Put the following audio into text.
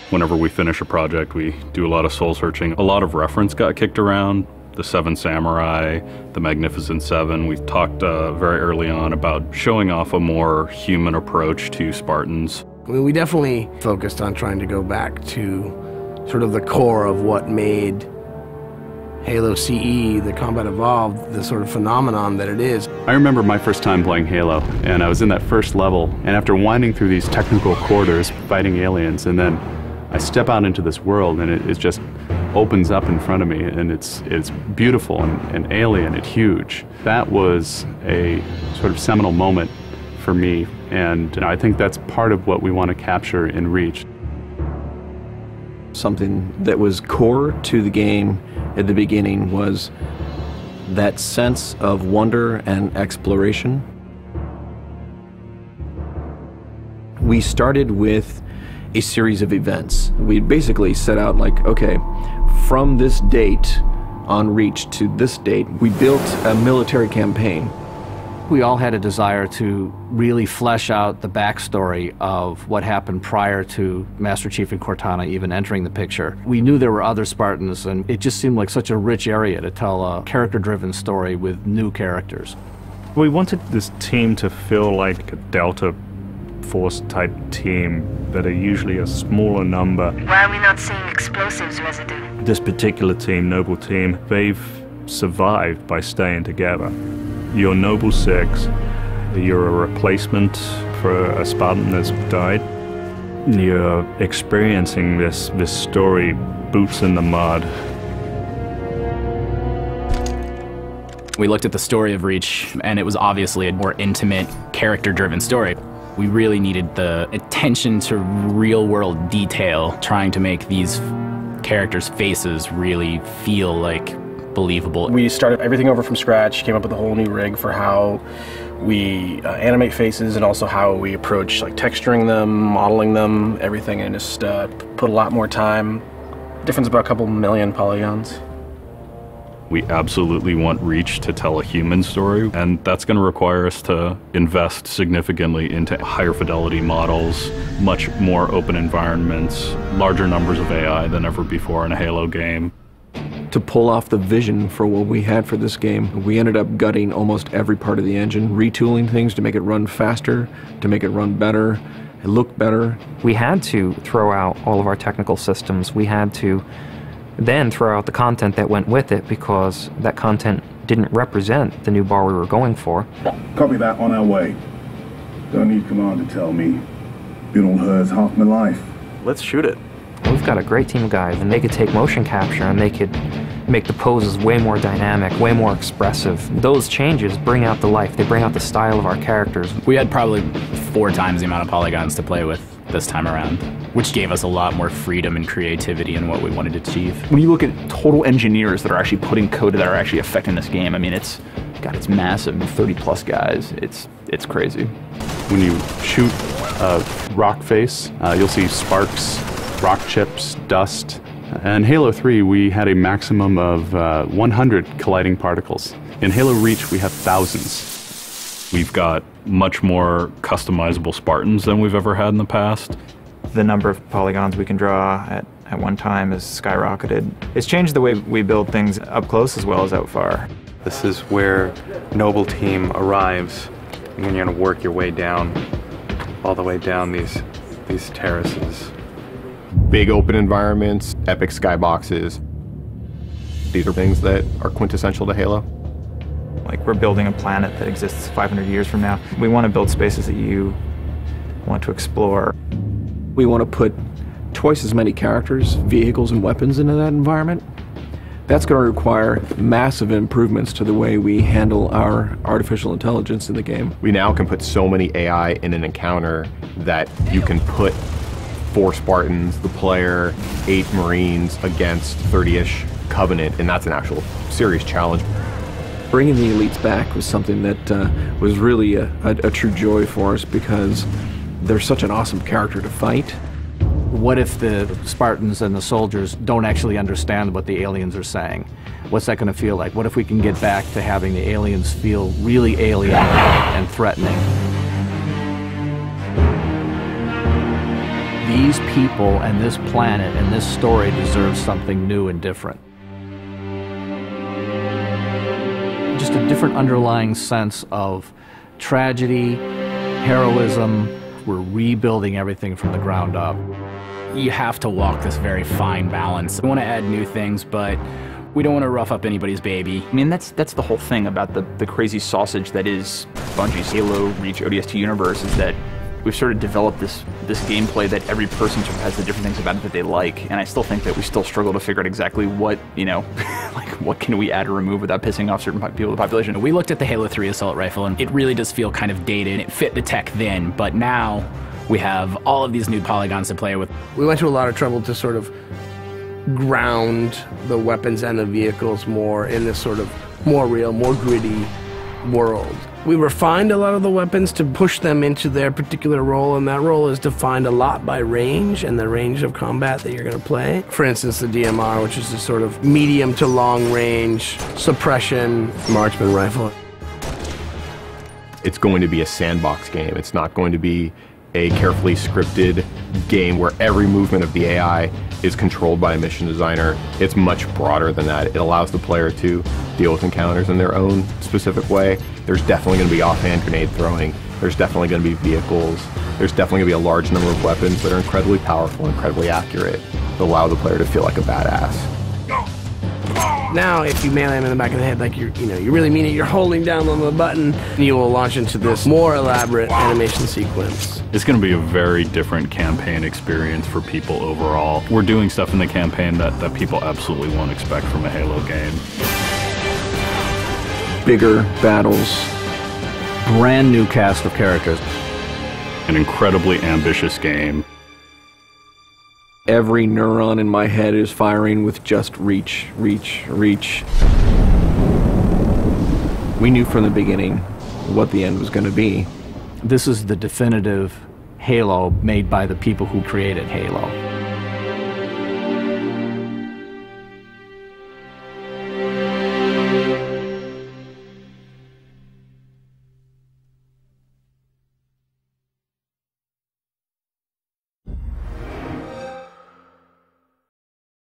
Whenever we finish a project, we do a lot of soul searching. A lot of reference got kicked around. The Seven Samurai, the Magnificent Seven. We talked very early on about showing off a more human approach to Spartans. I mean, we definitely focused on trying to go back to sort of the core of what made Halo CE, the Combat Evolved, the sort of phenomenon that it is. I remember my first time playing Halo, and I was in that first level, and after winding through these technical corridors, fighting aliens, and then I step out into this world, and it just opens up in front of me, and it's beautiful and alien and huge. That was a sort of seminal moment for me, and I think that's part of what we want to capture in Reach. Something that was core to the game at the beginning was that sense of wonder and exploration. We started with a series of events. We basically set out like, okay, from this date on Reach to this date, we built a military campaign. We all had a desire to really flesh out the backstory of what happened prior to Master Chief and Cortana even entering the picture. We knew there were other Spartans, and it just seemed like such a rich area to tell a character-driven story with new characters. We wanted this team to feel like a Delta Force type team that are usually a smaller number. Why are we not seeing explosives residue? This particular team, Noble Team, they've survived by staying together. You're Noble 6, you're a replacement for a Spartan that's died. You're experiencing this story, boots in the mud. We looked at the story of Reach, and it was obviously a more intimate, character-driven story. We really needed the attention to real-world detail, trying to make these characters' faces really feel like believable. We started everything over from scratch, came up with a whole new rig for how we animate faces and also how we approach like texturing them, modeling them, everything, and just put a lot more time. Difference about a couple million polygons. We absolutely want Reach to tell a human story, and that's going to require us to invest significantly into higher fidelity models, much more open environments, larger numbers of AI than ever before in a Halo game. To pull off the vision for what we had for this game, we ended up gutting almost every part of the engine, retooling things to make it run faster, to make it run better, and look better. We had to throw out all of our technical systems. We had to then throw out the content that went with it because that content didn't represent the new bar we were going for. Copy that, on our way. Don't need command to tell me. Been on hers half my life. Let's shoot it. We've got a great team of guys, and they could take motion capture and they could make the poses way more dynamic, way more expressive. Those changes bring out the life, they bring out the style of our characters. We had probably 4 times the amount of polygons to play with this time around, which gave us a lot more freedom and creativity in what we wanted to achieve. When you look at total engineers that are actually putting code that are actually affecting this game, I mean, it's massive, 30+ guys. It's crazy. When you shoot a rock face, you'll see sparks, rock chips, dust. In Halo 3, we had a maximum of 100 colliding particles. In Halo Reach, we have thousands. We've got much more customizable Spartans than we've ever had in the past. The number of polygons we can draw at one time has skyrocketed. It's changed the way we build things up close as well as out far. This is where Noble Team arrives, and then you're going to work your way down, all the way down these terraces. Big open environments, epic skyboxes. These are things that are quintessential to Halo. Like, we're building a planet that exists 500 years from now. We want to build spaces that you want to explore. We want to put twice as many characters, vehicles, and weapons into that environment. That's going to require massive improvements to the way we handle our artificial intelligence in the game. We now can put so many AI in an encounter that you can put 4 Spartans, the player, 8 Marines against 30-ish Covenant, and that's an actual serious challenge. Bringing the elites back was something that was really a true joy for us because they're such an awesome character to fight. What if the Spartans and the soldiers don't actually understand what the aliens are saying? What's that going to feel like? What if we can get back to having the aliens feel really alien and threatening? These people and this planet and this story deserve something new and different. Just a different underlying sense of tragedy, heroism. We're rebuilding everything from the ground up. You have to walk this very fine balance. We want to add new things, but we don't want to rough up anybody's baby. I mean, that's the whole thing about the crazy sausage that is Bungie's Halo Reach ODST universe, is that we've sort of developed this gameplay that every person sort of has the different things about it that they like, and I still think that we still struggle to figure out exactly what, you know, like what can we add or remove without pissing off certain people of the population. We looked at the Halo 3 assault rifle, and it really does feel kind of dated. It fit the tech then, but now we have all of these new polygons to play with. We went to a lot of trouble to sort of ground the weapons and the vehicles more in this sort of more real, more gritty world. We refined a lot of the weapons to push them into their particular role, and that role is defined a lot by range and the range of combat that you're going to play. For instance, the DMR, which is a sort of medium to long range suppression marksman rifle. It's going to be a sandbox game. It's not going to be a carefully scripted game where every movement of the AI is controlled by a mission designer. It's much broader than that. It allows the player to deal with encounters in their own specific way. There's definitely going to be offhand grenade throwing. There's definitely going to be vehicles. There's definitely going to be a large number of weapons that are incredibly powerful, incredibly accurate, that allow the player to feel like a badass. Now, if you melee him in the back of the head like you really mean it, you're holding down on the button, and you will launch into this more elaborate animation sequence. It's going to be a very different campaign experience for people overall. We're doing stuff in the campaign that people absolutely won't expect from a Halo game. Bigger battles, brand new cast of characters. An incredibly ambitious game. Every neuron in my head is firing with just reach, reach, reach. We knew from the beginning what the end was going to be. This is the definitive Halo made by the people who created Halo.